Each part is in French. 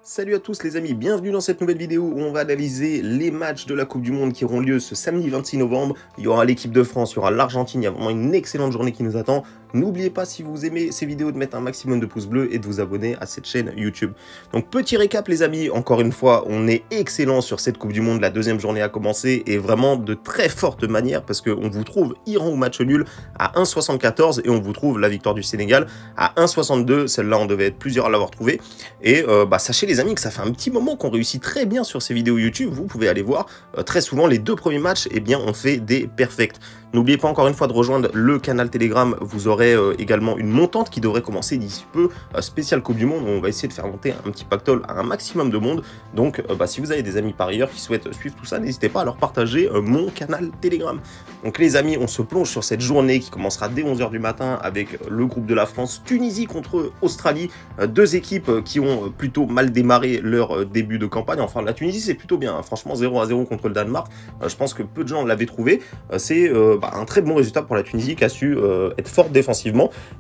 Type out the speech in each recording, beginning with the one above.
Salut à tous les amis, bienvenue dans cette nouvelle vidéo où on va analyser les matchs de la Coupe du Monde qui auront lieu ce samedi 26 novembre. Il y aura l'équipe de France, il y aura l'Argentine, il y a vraiment une excellente journée qui nous attend. N'oubliez pas, si vous aimez ces vidéos, de mettre un maximum de pouces bleus et de vous abonner à cette chaîne YouTube. Donc petit récap les amis, encore une fois, on est excellent sur cette Coupe du Monde, la deuxième journée a commencé et vraiment de très forte manière parce qu'on vous trouve Iran au match nul à 1,74 et on vous trouve la victoire du Sénégal à 1,62. Celle-là, on devait être plusieurs à l'avoir trouvée. Et sachez les amis que ça fait un petit moment qu'on réussit très bien sur ces vidéos YouTube. Vous pouvez aller voir, très souvent les deux premiers matchs, eh bien on fait des perfects. N'oubliez pas encore une fois de rejoindre le canal Telegram, vous aurez également une montante qui devrait commencer d'ici peu, spéciale Coupe du Monde, où on va essayer de faire monter un petit pactole à un maximum de monde. Donc si vous avez des amis par ailleurs qui souhaitent suivre tout ça, n'hésitez pas à leur partager mon canal Telegram. Donc les amis, on se plonge sur cette journée qui commencera dès 11 h du matin avec le groupe de la France, Tunisie contre Australie, deux équipes qui ont plutôt mal démarré leur début de campagne. Enfin la Tunisie c'est plutôt bien, hein. Franchement 0-0 contre le Danemark, je pense que peu de gens l'avaient trouvé, c'est un très bon résultat pour la Tunisie qui a su être forte défensivement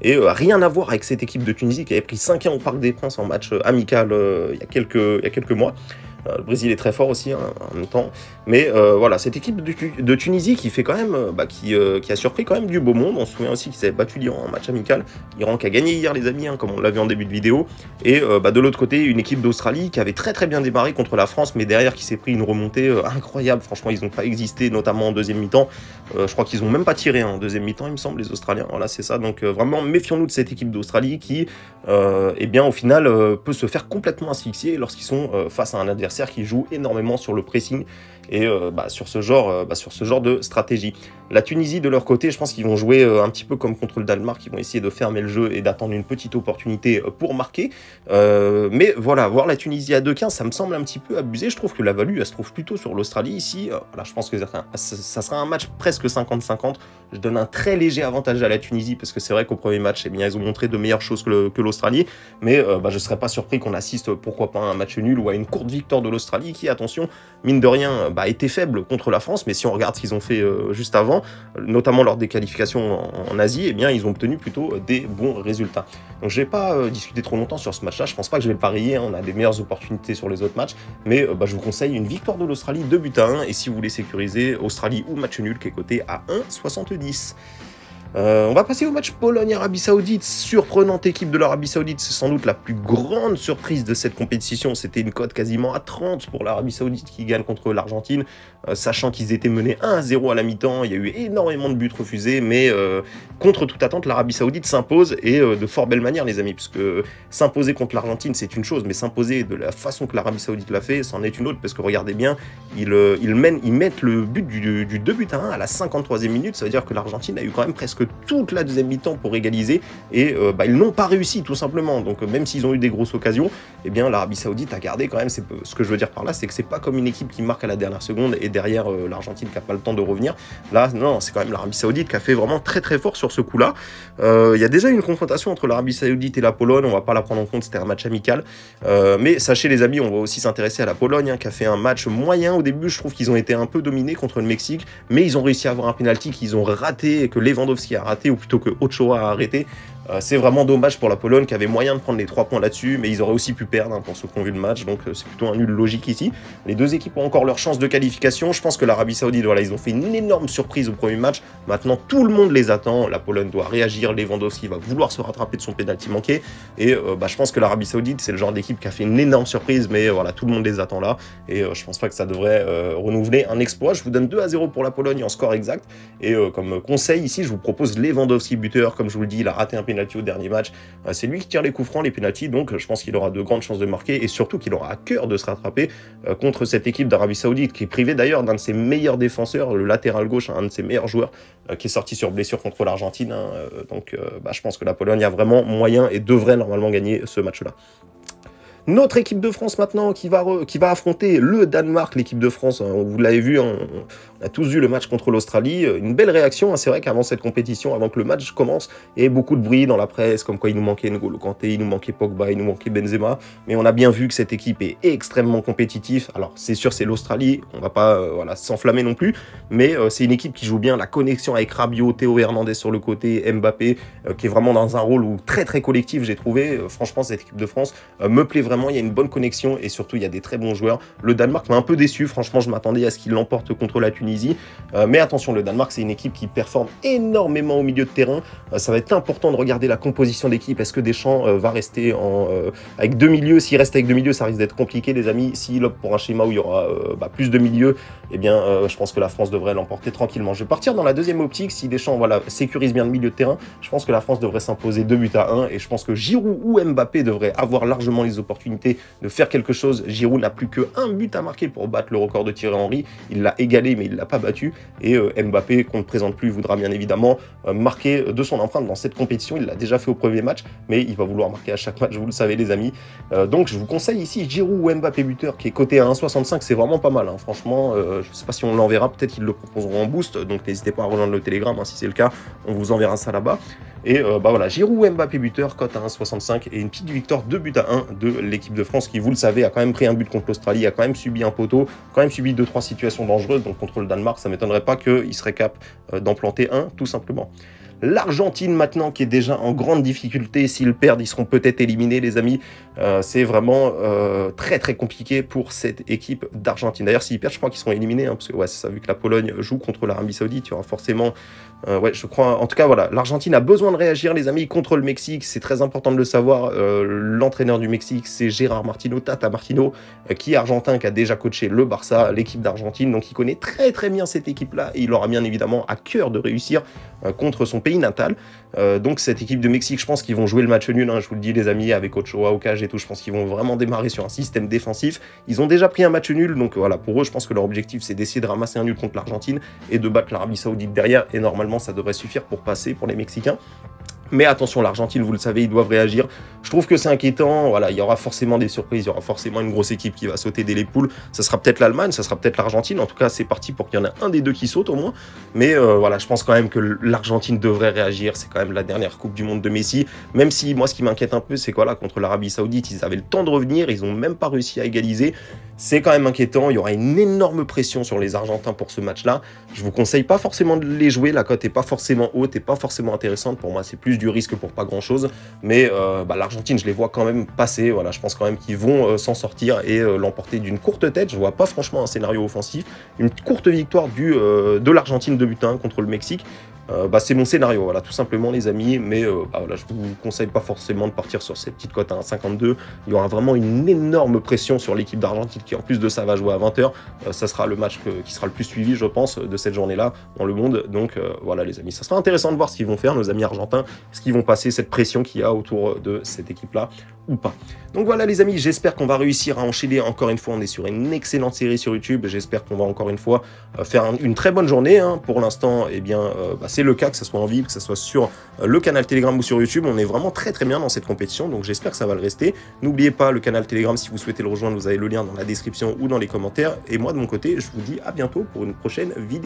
et rien à voir avec cette équipe de Tunisie qui avait pris 5-1 au Parc des Princes en match amical il y a quelques mois. Le Brésil est très fort aussi hein, en même temps, mais voilà, cette équipe de Tunisie qui fait quand même, qui a surpris quand même du beau monde. On se souvient aussi qu'ils avaient battu l'Iran en match amical, l'Iran qui a gagné hier les amis, hein, comme on l'a vu en début de vidéo, et de l'autre côté une équipe d'Australie qui avait très bien démarré contre la France, mais derrière qui s'est pris une remontée incroyable. Franchement ils n'ont pas existé, notamment en deuxième mi-temps. Je crois qu'ils n'ont même pas tiré en deuxième mi-temps il me semble les Australiens, voilà c'est ça. Donc vraiment méfions-nous de cette équipe d'Australie qui eh bien au final peut se faire complètement asphyxier lorsqu'ils sont face à un adversaire qui joue énormément sur le pressing et sur ce genre de stratégie. La Tunisie de leur côté, je pense qu'ils vont jouer un petit peu comme contre le Danemark, ils vont essayer de fermer le jeu et d'attendre une petite opportunité pour marquer. Mais voilà, voir la Tunisie à 2,15, ça me semble un petit peu abusé. Je trouve que la value, elle se trouve plutôt sur l'Australie ici. Voilà, je pense que ça sera un match presque 50-50. Je donne un très léger avantage à la Tunisie parce que c'est vrai qu'au premier match, eh bien, ils ont montré de meilleures choses que l'Australie. Mais je ne serais pas surpris qu'on assiste, pourquoi pas, à un match nul ou à une courte victoire de l'Australie qui, attention, mine de rien, était faible contre la France. Mais si on regarde ce qu'ils ont fait juste avant, notamment lors des qualifications en Asie, eh bien, ils ont obtenu plutôt des bons résultats. Donc je vais pas discuter trop longtemps sur ce match-là. Je pense pas que je vais le parier. Hein. On a des meilleures opportunités sur les autres matchs. Mais je vous conseille une victoire de l'Australie 2-1. Et si vous voulez sécuriser, Australie ou match nul qui est coté à 1,70. On va passer au match Pologne-Arabie Saoudite. Surprenante équipe de l'Arabie Saoudite, c'est sans doute la plus grande surprise de cette compétition. C'était une cote quasiment à 30 pour l'Arabie Saoudite qui gagne contre l'Argentine, sachant qu'ils étaient menés 1-0 à la mi-temps. Il y a eu énormément de buts refusés, mais contre toute attente, l'Arabie Saoudite s'impose et de fort belle manière, les amis, puisque s'imposer contre l'Argentine, c'est une chose, mais s'imposer de la façon que l'Arabie Saoudite l'a fait, c'en est une autre, parce que regardez bien, ils mettent le but du 2-1 à la 53e minute. Ça veut dire que l'Argentine a eu quand même presque toute la deuxième mi-temps pour égaliser et ils n'ont pas réussi tout simplement. Donc même s'ils ont eu des grosses occasions, eh bien l'Arabie Saoudite a gardé quand même. Ce que je veux dire par là, c'est que c'est pas comme une équipe qui marque à la dernière seconde et derrière l'Argentine qui n'a pas le temps de revenir. Là non, c'est quand même l'Arabie Saoudite qui a fait vraiment très fort sur ce coup-là. Il y a déjà une confrontation entre l'Arabie Saoudite et la Pologne, on va pas la prendre en compte, c'était un match amical, mais sachez les amis, on va aussi s'intéresser à la Pologne hein, qui a fait un match moyen au début. Je trouve qu'ils ont été un peu dominés contre le Mexique, mais ils ont réussi à avoir un penalty qu'ils ont raté et que Lewandowski a raté, ou plutôt que Ochoa a arrêté. C'est vraiment dommage pour la Pologne qui avait moyen de prendre les 3 points là-dessus, mais ils auraient aussi pu perdre hein, pour ceux qui ont vu le match, donc c'est plutôt un nul logique ici. Les deux équipes ont encore leur chance de qualification. Je pense que l'Arabie Saoudite, voilà, ils ont fait une énorme surprise au premier match. Maintenant, tout le monde les attend. La Pologne doit réagir. Lewandowski va vouloir se rattraper de son pénalty manqué. Et je pense que l'Arabie Saoudite, c'est le genre d'équipe qui a fait une énorme surprise, mais voilà, tout le monde les attend là. Et je pense pas que ça devrait renouveler un exploit. Je vous donne 2-0 pour la Pologne en score exact. Et comme conseil ici, je vous propose Lewandowski buteur. Comme je vous le dis, il a raté un pénalty au dernier match. C'est lui qui tire les coups francs, les pénaltys, donc je pense qu'il aura de grandes chances de marquer et surtout qu'il aura à cœur de se rattraper contre cette équipe d'Arabie Saoudite qui est privée d'ailleurs d'un de ses meilleurs défenseurs, le latéral gauche, un de ses meilleurs joueurs qui est sorti sur blessure contre l'Argentine. Hein, donc je pense que la Pologne a vraiment moyen et devrait normalement gagner ce match-là. Notre équipe de France maintenant qui va affronter le Danemark, l'équipe de France, hein, vous l'avez vu, hein, on a tous vu le match contre l'Australie, une belle réaction, hein, c'est vrai qu'avant cette compétition, avant que le match commence, il y avait beaucoup de bruit dans la presse, comme quoi il nous manquait N'Golo Kanté, il nous manquait Pogba, il nous manquait Benzema, mais on a bien vu que cette équipe est extrêmement compétitive. Alors c'est sûr c'est l'Australie, on va pas s'enflammer non plus, mais c'est une équipe qui joue bien, la connexion avec Rabiot, Théo Hernandez sur le côté, Mbappé, qui est vraiment dans un rôle où très collectif j'ai trouvé, franchement cette équipe de France me plaît vraiment. vraiment, il y a une bonne connexion et surtout, il y a des très bons joueurs. Le Danemark m'a un peu déçu. Franchement, je m'attendais à ce qu'il l'emporte contre la Tunisie. Mais attention, le Danemark, c'est une équipe qui performe énormément au milieu de terrain. Ça va être important de regarder la composition d'équipe. Est-ce que Deschamps va rester avec deux milieux? S'il reste avec deux milieux, ça risque d'être compliqué, les amis. S'il opte pour un schéma où il y aura plus de milieux, eh bien, je pense que la France devrait l'emporter tranquillement. Je vais partir dans la deuxième optique. Si Deschamps sécurise bien le milieu de terrain, je pense que la France devrait s'imposer 2-1. Et je pense que Giroud ou Mbappé devraient avoir largement les opportunités de faire quelque chose. Giroud n'a plus qu'un but à marquer pour battre le record de Thierry Henry. Il l'a égalé, mais il ne l'a pas battu. Et Mbappé, qu'on ne présente plus, voudra bien évidemment marquer de son empreinte dans cette compétition. Il l'a déjà fait au premier match, mais il va vouloir marquer à chaque match, vous le savez les amis. Donc je vous conseille ici Giroud ou Mbappé buteur, qui est coté à 1,65, c'est vraiment pas mal. Hein. Franchement, je ne sais pas si on l'enverra, peut-être qu'ils le proposeront en boost, donc n'hésitez pas à rejoindre le Telegram, hein, si c'est le cas, on vous enverra ça là-bas. Et voilà, Giroud ou Mbappé buteur, cote à 1,65 et une petite victoire 2-1 de l'équipe de France qui, vous le savez, a quand même pris un but contre l'Australie, a quand même subi un poteau, quand même subi 2-3 situations dangereuses. Donc contre le Danemark, ça ne m'étonnerait pas qu'il serait cap d'en planter un, tout simplement. L'Argentine maintenant qui est déjà en grande difficulté, s'ils perdent ils seront peut-être éliminés les amis, c'est vraiment très très compliqué pour cette équipe d'Argentine. D'ailleurs s'ils perdent je crois qu'ils seront éliminés, hein, parce que ouais c'est ça, vu que la Pologne joue contre l'Arabie Saoudite, il y aura forcément, ouais je crois, en tout cas voilà, l'Argentine a besoin de réagir les amis contre le Mexique, c'est très important de le savoir, l'entraîneur du Mexique c'est Gérard Martino, Tata Martino, qui est argentin, qui a déjà coaché le Barça, l'équipe d'Argentine, donc il connaît très très bien cette équipe là et il aura bien évidemment à cœur de réussir contre son pays natal. Donc cette équipe de Mexique, je pense qu'ils vont jouer le match nul, hein, je vous le dis les amis, avec Ochoa au cage et tout, je pense qu'ils vont vraiment démarrer sur un système défensif. Ils ont déjà pris un match nul, donc voilà, pour eux, je pense que leur objectif, c'est d'essayer de ramasser un nul contre l'Argentine et de battre l'Arabie Saoudite derrière, et normalement, ça devrait suffire pour passer pour les Mexicains. Mais attention, l'Argentine, vous le savez, ils doivent réagir. Je trouve que c'est inquiétant. Voilà, il y aura forcément des surprises. Il y aura forcément une grosse équipe qui va sauter dès les poules. Ça sera peut-être l'Allemagne, ça sera peut-être l'Argentine. En tout cas, c'est parti pour qu'il y en ait un des deux qui saute au moins. Mais voilà, je pense quand même que l'Argentine devrait réagir. C'est quand même la dernière Coupe du Monde de Messi. Même si, moi, ce qui m'inquiète un peu, c'est quoi là, contre l'Arabie Saoudite, ils avaient le temps de revenir. Ils n'ont même pas réussi à égaliser. C'est quand même inquiétant. Il y aura une énorme pression sur les Argentins pour ce match-là. Je vous conseille pas forcément de les jouer. La cote n'est pas forcément haute et pas forcément intéressante. Pour moi, c'est plus du risque pour pas grand-chose. Mais l'Argentine, je les vois quand même passer. Voilà, je pense quand même qu'ils vont s'en sortir et l'emporter d'une courte tête. Je vois pas franchement un scénario offensif. Une courte victoire de l'Argentine 2-1 contre le Mexique. C'est mon scénario, voilà, tout simplement les amis, mais voilà, je vous conseille pas forcément de partir sur ces petites cotes à 1,52. Il y aura vraiment une énorme pression sur l'équipe d'Argentine qui en plus de ça va jouer à 20h. Ça sera le match qui sera le plus suivi, je pense, de cette journée-là dans le monde. Donc voilà les amis, ça sera intéressant de voir ce qu'ils vont faire, nos amis argentins, ce qu'ils vont passer cette pression qu'il y a autour de cette équipe-là ou pas. Donc voilà les amis, j'espère qu'on va réussir à enchaîner encore une fois. On est sur une excellente série sur YouTube, j'espère qu'on va encore une fois faire une très bonne journée, hein. Pour l'instant, eh bien, c'est le cas, que ce soit en ville, que ce soit sur le canal Telegram ou sur YouTube. On est vraiment très très bien dans cette compétition, donc j'espère que ça va le rester. N'oubliez pas le canal Telegram, si vous souhaitez le rejoindre, vous avez le lien dans la description ou dans les commentaires. Et moi de mon côté, je vous dis à bientôt pour une prochaine vidéo.